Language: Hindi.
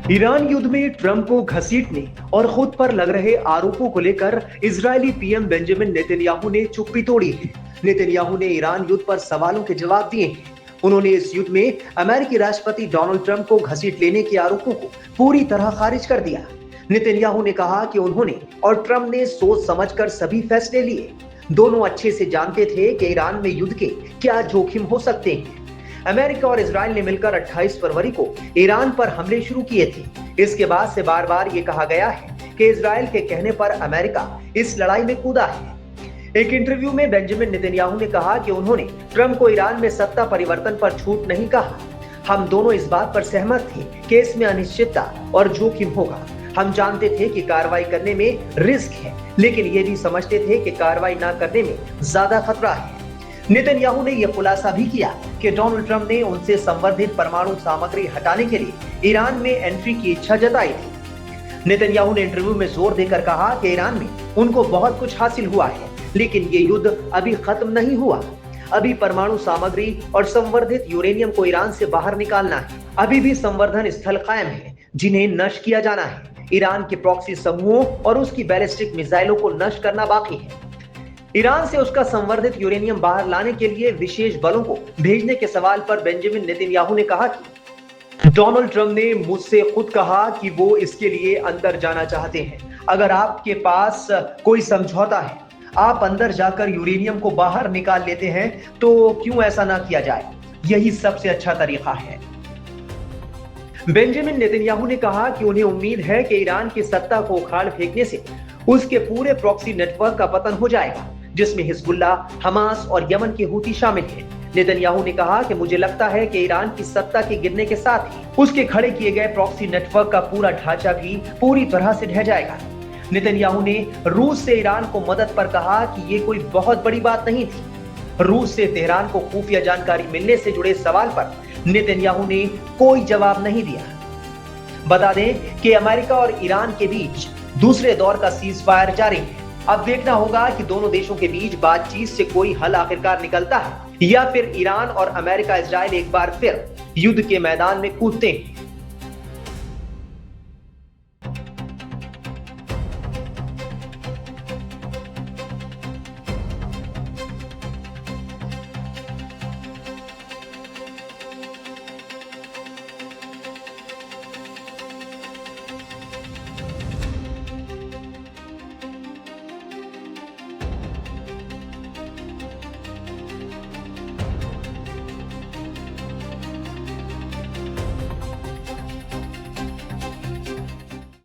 ईरान युद्ध में ट्रंप को घसीटने और खुद पर लग रहे आरोपों को लेकर इजरायली पीएम बेंजामिन नेतन्याहू ने चुप्पी तोड़ी है। नेतन्याहू ने ईरान युद्ध पर सवालों के जवाब दिए हैं। उन्होंने इस युद्ध में अमेरिकी राष्ट्रपति डोनाल्ड ट्रंप को घसीट लेने के आरोपों को पूरी तरह खारिज कर दिया। नेतन्याहू ने कहा कि उन्होंने और ट्रंप ने सोच समझकर सभी फैसले लिए। दोनों अच्छे से जानते थे कि ईरान में युद्ध के क्या जोखिम हो सकते हैं। अमेरिका और इजराइल ने मिलकर 28 फरवरी को ईरान पर हमले शुरू किए थे। इसके बाद से बार बार ये कहा गया है कि इजराइल के कहने पर अमेरिका इस लड़ाई में कूदा है। एक इंटरव्यू में बेंजामिन नेतन्याहू ने कहा कि उन्होंने ट्रंप को ईरान में सत्ता परिवर्तन पर छूट नहीं कहा। हम दोनों इस बात पर सहमत थे कि इसमें अनिश्चितता और जोखिम होगा। हम जानते थे कि कार्रवाई करने में रिस्क है, लेकिन ये भी समझते थे कि कार्रवाई ना करने में ज्यादा खतरा है। नेतन्याहू ने यह खुलासा भी किया कि डोनाल्ड ट्रंप ने उनसे संवर्धित परमाणु सामग्री हटाने के लिए ईरान में एंट्री की इच्छा जताई थी। नेतन्याहू ने इंटरव्यू में जोर देकर कहा कि ईरान में उनको बहुत कुछ हासिल हुआ है, लेकिन ये युद्ध अभी खत्म नहीं हुआ। अभी परमाणु सामग्री और संवर्धित यूरेनियम को ईरान से बाहर निकालना है। अभी भी संवर्धन स्थल कायम है जिन्हें नष्ट किया जाना है। ईरान के प्रॉक्सी समूहों और उसकी बैलिस्टिक मिसाइलों को नष्ट करना बाकी है। ईरान से उसका संवर्धित यूरेनियम बाहर लाने के लिए विशेष बलों को भेजने के सवाल पर बेंजामिन नेतन्याहू ने कहा कि डोनाल्ड ट्रंप ने मुझसे खुद कहा कि वो इसके लिए अंदर जाना चाहते हैं। अगर आपके पास कोई समझौता है, आप अंदर जाकर यूरेनियम को बाहर निकाल लेते हैं, तो क्यों ऐसा ना किया जाए? यही सबसे अच्छा तरीका है। बेंजामिन नेतन्याहू ने कहा कि उन्हें उम्मीद है कि ईरान की सत्ता को उखाड़ फेंकने से उसके पूरे प्रॉक्सी नेटवर्क का पतन हो जाएगा, जिसमें हिजबुल्लाह, हमास और यमन के हूती शामिल हैं। नेतन्याहू ने कहा कि मुझे लगता है कि ईरान की सत्ता के गिरने के साथ ही उसके खड़े किए गए प्रॉक्सी नेटवर्क का पूरा ढांचा भी पूरी तरह से ढह जाएगा। नेतन्याहू ने रूस से ईरान को मदद पर कहा कि ये कोई बहुत बड़ी बात नहीं थी। रूस से तेहरान को खुफिया जानकारी मिलने से जुड़े सवाल पर नेतन्याहू ने कोई जवाब नहीं दिया। बता दें कि अमेरिका और ईरान के बीच दूसरे दौर का सीज फायर जारी है। अब देखना होगा कि दोनों देशों के बीच बातचीत से कोई हल आखिरकार निकलता है या फिर ईरान और अमेरिका इजराइल एक बार फिर युद्ध के मैदान में कूदते हैं।